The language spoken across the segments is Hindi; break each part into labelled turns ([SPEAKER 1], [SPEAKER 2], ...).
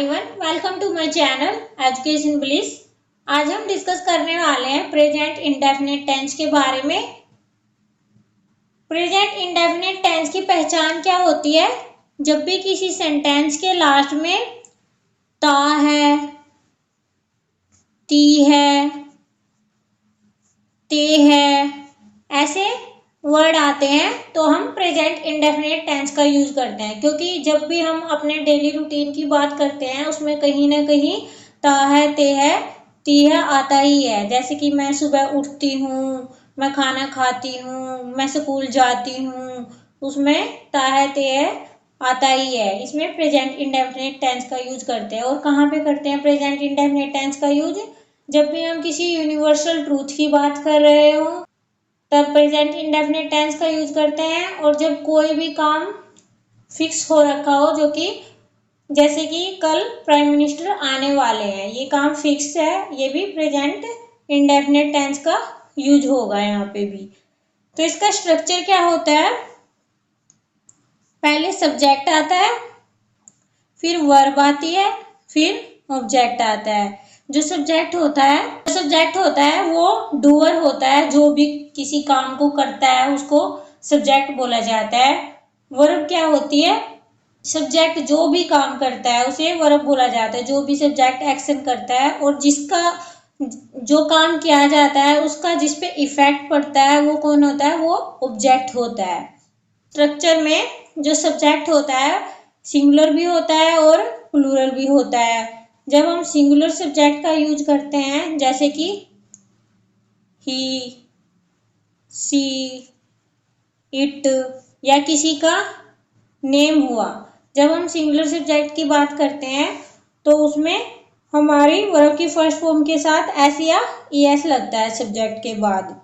[SPEAKER 1] Everyone, welcome to my channel education bliss. आज हम डिस्कस करने वाले हैं प्रेजेंट इंडेफिनिट टेंस के बारे में। प्रेजेंट इंडेफिनिट टेंस की पहचान क्या होती है? जब भी किसी सेंटेंस के लास्ट में ता है, ती है, ते है, ऐसे वर्ड आते हैं तो हम प्रेजेंट इंडेफिनिट टेंस का यूज करते हैं, क्योंकि जब भी हम अपने डेली रूटीन की बात करते हैं उसमें कहीं ना कहीं ता है, ते है, ती है आता ही है। जैसे कि मैं सुबह उठती हूँ, मैं खाना खाती हूँ, मैं स्कूल जाती हूँ, उसमें ता है, ते है आता ही है। इसमें प्रेजेंट इंडेफिनिट टेंस का यूज करते हैं। और कहाँ पे करते हैं प्रेजेंट इंडेफिनिट टेंस का यूज? जब भी हम किसी यूनिवर्सल ट्रूथ की बात कर रहे हो तब प्रेजेंट इंडेफिनिट टेंस का यूज करते हैं। और जब कोई भी काम फिक्स हो रखा हो, जो कि जैसे कि कल प्राइम मिनिस्टर आने वाले हैं, ये काम फिक्स है, ये भी प्रेजेंट इंडेफिनिट टेंस का यूज होगा यहाँ पे भी। तो इसका स्ट्रक्चर क्या होता है? पहले सब्जेक्ट आता है, फिर वर्ब आती है, फिर ऑब्जेक्ट आता है। जो सब्जेक्ट होता है वो डूअर होता है, जो भी किसी काम को करता है उसको सब्जेक्ट बोला जाता है। वर्ब क्या होती है? सब्जेक्ट जो भी काम करता है उसे वर्ब बोला जाता है, जो भी सब्जेक्ट एक्शन करता है और जिसका जो काम किया जाता है उसका जिस पे इफेक्ट पड़ता है वो कौन होता है? वो ऑब्जेक्ट होता है। स्ट्रक्चर में जो सब्जेक्ट होता है सिंगुलर भी होता है और प्लूरल भी होता है। जब हम सिंगुलर सब्जेक्ट का यूज करते हैं, जैसे कि ही, सी, इट या किसी का नेम हुआ, जब हम सिंगुलर सब्जेक्ट की बात करते हैं तो उसमें हमारी वर्ब की फर्स्ट फॉर्म के साथ एस या ईएस लगता है सब्जेक्ट के बाद।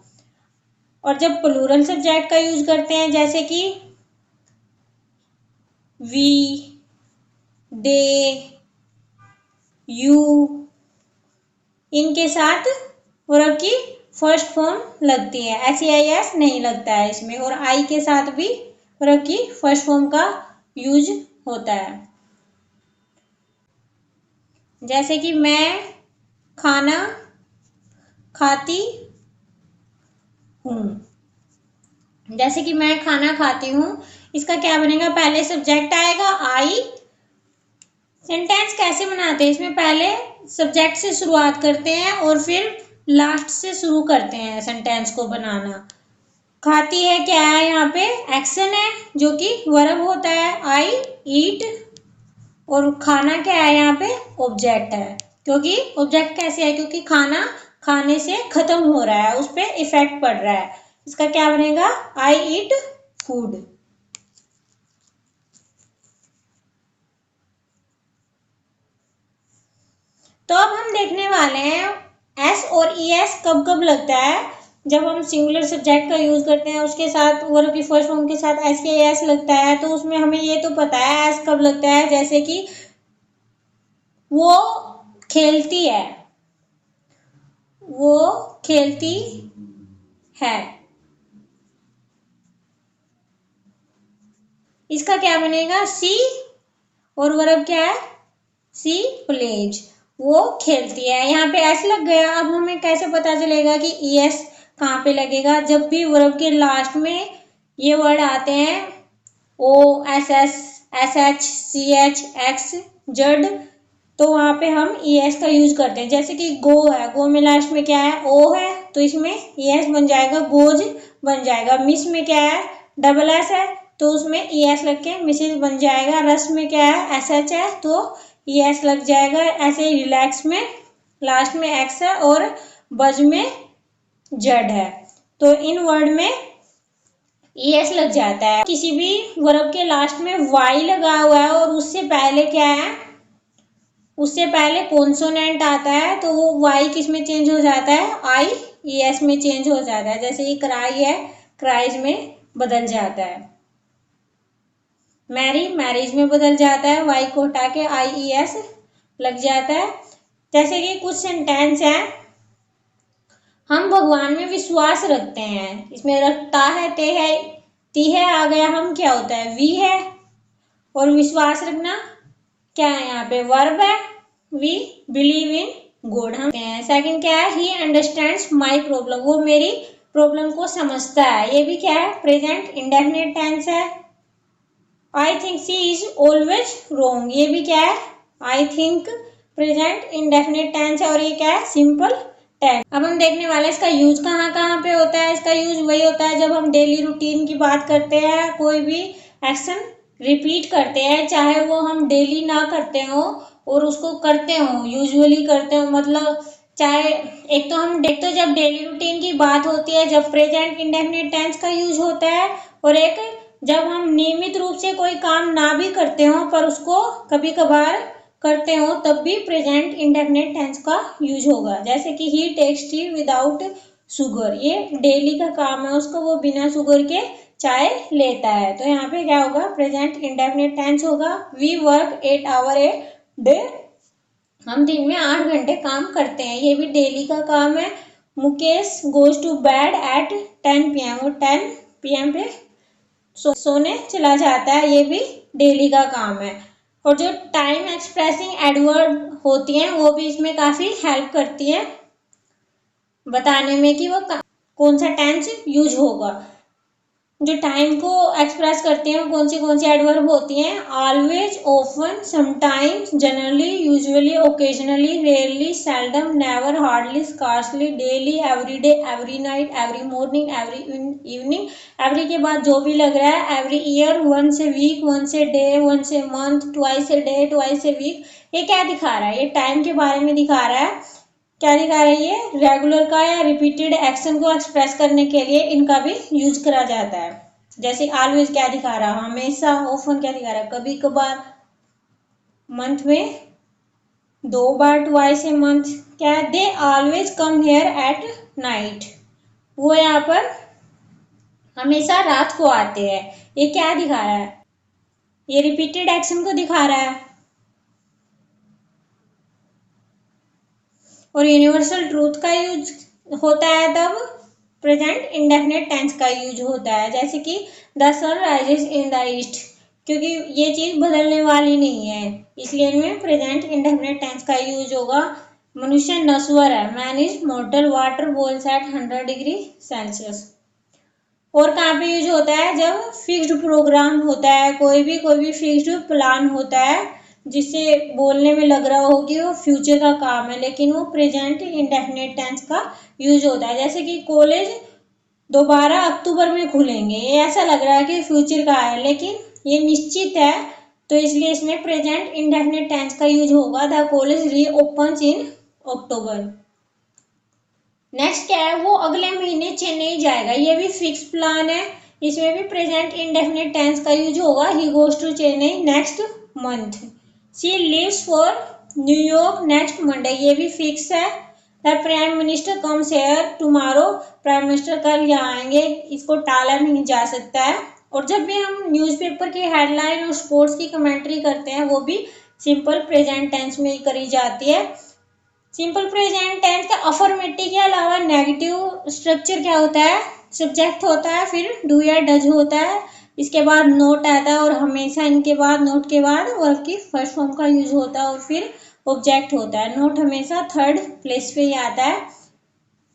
[SPEAKER 1] और जब प्लूरल सब्जेक्ट का यूज करते हैं, जैसे कि वी, दे, यू, इनके साथ वर्ब की फर्स्ट फॉर्म लगती है, एस या एस नहीं लगता है इसमें। और आई के साथ भी वर्ब की फर्स्ट फॉर्म का यूज होता है। जैसे कि मैं खाना खाती हूँ, जैसे कि मैं खाना खाती हूँ, इसका क्या बनेगा? पहले सब्जेक्ट आएगा आई। सेंटेंस कैसे बनाते हैं? इसमें पहले सब्जेक्ट से शुरुआत करते हैं और फिर लास्ट से शुरू करते हैं सेंटेंस को बनाना। खाती है क्या है? यहाँ पे एक्शन है जो कि वर्ब होता है आई ईट, और खाना क्या है? यहाँ पे ऑब्जेक्ट है। क्योंकि ऑब्जेक्ट कैसे है? क्योंकि खाना खाने से खत्म हो रहा है, उस पर इफेक्ट पड़ रहा है। इसका क्या बनेगा? आई ईट फूड। तो अब हम देखने वाले हैं एस और ई एस कब कब लगता है। जब हम सिंगुलर सब्जेक्ट का यूज करते हैं उसके साथ वर्ब की फर्स्ट फॉर्म के साथ एस या एस लगता है, तो उसमें हमें ये तो पता है एस कब लगता है। जैसे कि वो खेलती है, वो खेलती है, इसका क्या बनेगा? सी, और वर्ब क्या है? सी प्लेज। वो खेलती है, यहाँ पे एस लग गया। अब हमें कैसे पता चलेगा कि ई एस कहाँ पे लगेगा? जब भी वर्ब के लास्ट में ये वर्ड आते हैं O, S S, S H, C H, X, Z, तो वहां पे हम ई एस का यूज करते हैं। जैसे कि गो है, गो में लास्ट में क्या है? ओ है, तो इसमें ई एस बन जाएगा, गोज बन जाएगा। मिस में क्या है? डबल एस है, तो उसमें ई एस लग के मिसेज बन जाएगा। रस में क्या है? एस एच है, तो ई एस लग जाएगा। ऐसे रिलैक्स में लास्ट में एक्स है और बज में जेड है, तो इन वर्ड में ई एस लग जाता है। किसी भी वर्ब के लास्ट में वाई लगा हुआ है और उससे पहले क्या है? उससे पहले कॉन्सोनेंट आता है, तो वो वाई किस में चेंज हो जाता है? आई ई एस में चेंज हो जाता है। जैसे ये क्राई है, क्राइज में बदल जाता है। मैरी, मैरिज में बदल जाता है, वाई को हटा के आई ई एस लग जाता है। जैसे कि कुछ सेंटेंस है, हम भगवान में विश्वास रखते हैं, इसमें रखता है, ते है, ती है आ गया, हम क्या होता है? वी है। और विश्वास रखना क्या है यहाँ पे, वर्ब है, वी बिलीव इन गुड हम हैं। सेकंड क्या है, ही अंडरस्टैंड्स माई प्रॉब्लम, वो मेरी प्रॉब्लम को समझता है, ये भी क्या है, प्रेजेंट इंडेफिनिट टेंस है। I think she is always wrong, ये भी क्या है, I think present indefinite tense है और ये क्या है, सिंपल टेंस। अब हम देखने वाले हैं इसका यूज कहाँ कहाँ पे होता है। इसका यूज वही होता है जब हम डेली रूटीन की बात करते हैं, कोई भी एक्शन रिपीट करते हैं, चाहे वो हम डेली ना करते हो और उसको करते हो, यूजुअली करते हो, मतलब चाहे एक तो जब डेली रूटीन की बात होती है जब प्रेजेंट इंडेफिनिट टेंस का यूज होता है, और एक जब हम नियमित रूप से कोई काम ना भी करते हो पर उसको कभी कभार करते हो तब भी प्रेजेंट इंडेफिनिट टेंस का यूज होगा। जैसे कि ही टेक्स टी विदाउट शुगर, ये डेली का काम है उसको, वो बिना शुगर के चाय लेता है, तो यहाँ पे क्या होगा, प्रेजेंट इंडेफिनिट टेंस होगा। We work 8 hour a day, हम दिन में 8 घंटे काम करते हैं, ये भी डेली का काम है। Mukesh goes to bed at 10 PM, वो 10 PM पे सोने चला जाता है, ये भी डेली का काम है। और जो टाइम एक्सप्रेसिंग एडवर्ब होती हैं वो भी इसमें काफी हेल्प करती है बताने में कि वो कौन सा टेंस यूज होगा। जो टाइम को एक्सप्रेस करते हैं कौन सी एडवर्ब होती हैं, always, often, sometimes, generally, usually, occasionally, rarely, seldom, never, hardly, scarcely, daily, everyday, every night, every morning, every evening, every के बाद जो भी लग रहा है, every year, once a week, once a day, once a month, twice a day, twice a week. ये क्या दिखा रहा है, ये टाइम के बारे में दिखा रहा है। क्या दिखा रहा है, ये रेगुलर का या रिपीटेड एक्शन को एक्सप्रेस करने के लिए इनका भी यूज करा जाता है। जैसे ऑलवेज क्या दिखा रहा है, हमेशा, ऑफन क्या दिखा रहा है, कभी कभार, मंथ में 2 बार, ट्वाइस ए मंथ, क्या है, they always come here at night, वो यहाँ पर हमेशा रात को आते हैं। ये क्या दिखा रहा है, ये रिपीटेड एक्शन को दिखा रहा है। और यूनिवर्सल ट्रूथ का यूज होता है तब प्रेजेंट इंडेफिनिट टेंस का यूज होता है। जैसे कि the sun rises in the east, क्योंकि ये चीज बदलने वाली नहीं है इसलिए इनमें प्रेजेंट इंडेफिनिट टेंस का यूज होगा। मनुष्य नश्वर है, man is mortal, water boils at 100 degree Celsius. और कहाँ पे यूज होता है, जब फिक्स्ड प्रोग्राम होता है, कोई भी फिक्स्ड प्लान होता है जिससे बोलने में लग रहा हो कि वो फ्यूचर का काम है लेकिन वो प्रेजेंट इंडेफिनिट टेंस का यूज होता है। जैसे कि कॉलेज दोबारा अक्टूबर में खुलेंगे, ये ऐसा लग रहा है कि फ्यूचर का है लेकिन ये निश्चित है, तो इसलिए इसमें प्रेजेंट इंडेफिनिट टेंस का यूज होगा। The college reopens in October. Next क्या है, वो अगले महीने चेन्नई जाएगा, ये भी फिक्स प्लान है, इसमें भी प्रेजेंट इंडेफिनिट टेंस का यूज होगा। He goes to Chennai next month. She leaves for New York next Monday, ये भी फिक्स है। The prime minister comes here tomorrow, prime minister कल यहाँ आएंगे, इसको टाला नहीं जा सकता है। और जब भी हम न्यूज़पेपर की हेडलाइन और स्पोर्ट्स की कमेंट्री करते हैं वो भी सिंपल प्रेजेंट टेंस में ही करी जाती है। सिंपल प्रेजेंट टेंस का अफर्मेटिव के अलावा नेगेटिव स्ट्रक्चर क्या होता है, सब्जेक्ट होता है, फिर डू या डज होता है, इसके बाद नोट आता है और हमेशा इनके बाद नोट के बाद वर्ब की फर्स्ट फॉर्म का यूज होता है और फिर ऑब्जेक्ट होता है। नोट हमेशा थर्ड प्लेस पे ही आता है।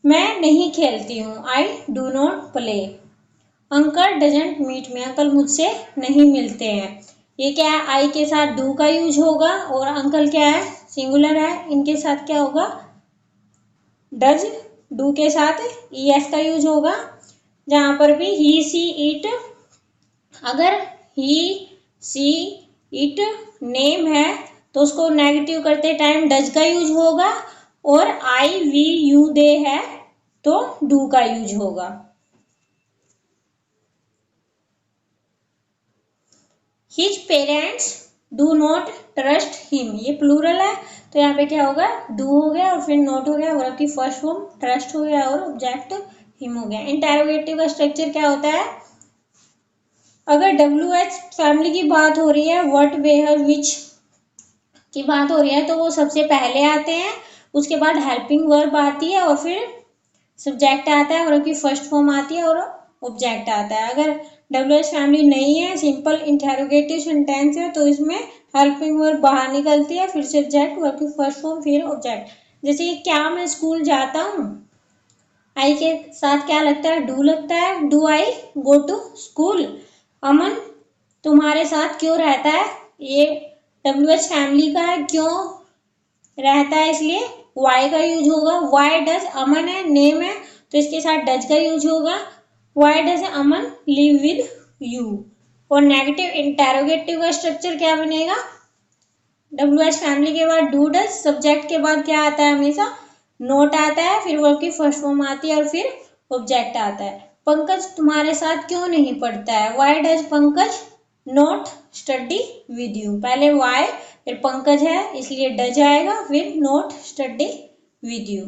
[SPEAKER 1] मैं नहीं खेलती हूँ, I do not play. Uncle doesn't meet me, uncle मुझसे नहीं मिलते हैं, ये क्या है, आई के साथ डू का यूज होगा और अंकल क्या है, सिंगुलर है, इनके साथ क्या होगा, डज, डू के साथ ईएस का यूज होगा। जहां पर भी ही सी इट, अगर ही सी इट नेम है तो उसको नेगेटिव करते टाइम डज का यूज होगा, और आई वी यू दे है तो डू का यूज होगा। His parents do not trust him, ये प्लूरल है तो यहाँ पे क्या होगा, डू हो गया और फिर नॉट हो गया, वर्ब की फर्स्ट फॉर्म ट्रस्ट हो गया और ऑब्जेक्ट हिम हो गया। इंटरोगेटिव का स्ट्रक्चर क्या होता है, अगर WH फैमिली की बात हो रही है, व्हाट वेयर विच की बात हो रही है तो वो सबसे पहले आते हैं, उसके बाद हेल्पिंग वर्ब आती है और फिर सब्जेक्ट आता है, वर्ब की फर्स्ट फॉर्म आती है और ऑब्जेक्ट आता है। अगर WH फैमिली नहीं है, सिंपल इंटेरोगेटिव सेंटेंस है तो इसमें हेल्पिंग वर्ब बाहर निकलती है, फिर सब्जेक्ट, वर्ब की फर्स्ट फॉर्म, फिर ऑब्जेक्ट। जैसे ये क्या मैं स्कूल जाता हूँ, आई के साथ क्या लगता है, डू लगता है, do I go to school. Aman तुम्हारे साथ क्यों रहता है, ये WH फैमिली का है, क्यों रहता है इसलिए वाई का यूज होगा। वाई डज, अमन है, नेम है तो इसके साथ डज का यूज होगा। Why does Aman live with you. और नेगेटिव इंटेरोगेटिव का स्ट्रक्चर क्या बनेगा, WH फैमिली के बाद डू डज, सब्जेक्ट के बाद क्या आता है हमेशा, नोट आता है, फिर वर्ब की फर्स्ट फॉर्म आती है और फिर ऑब्जेक्ट आता है। पंकज तुम्हारे साथ क्यों नहीं पढ़ता है, why does Pankaj note study with you. पहले वाई फिर पंकज है इसलिए डज आएगा, फिर नोट स्टडी विद यू।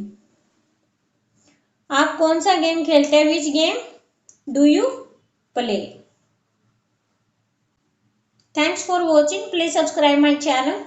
[SPEAKER 1] आप कौन सा गेम खेलते हैं, which game do you play. Thanks for watching, please subscribe my channel.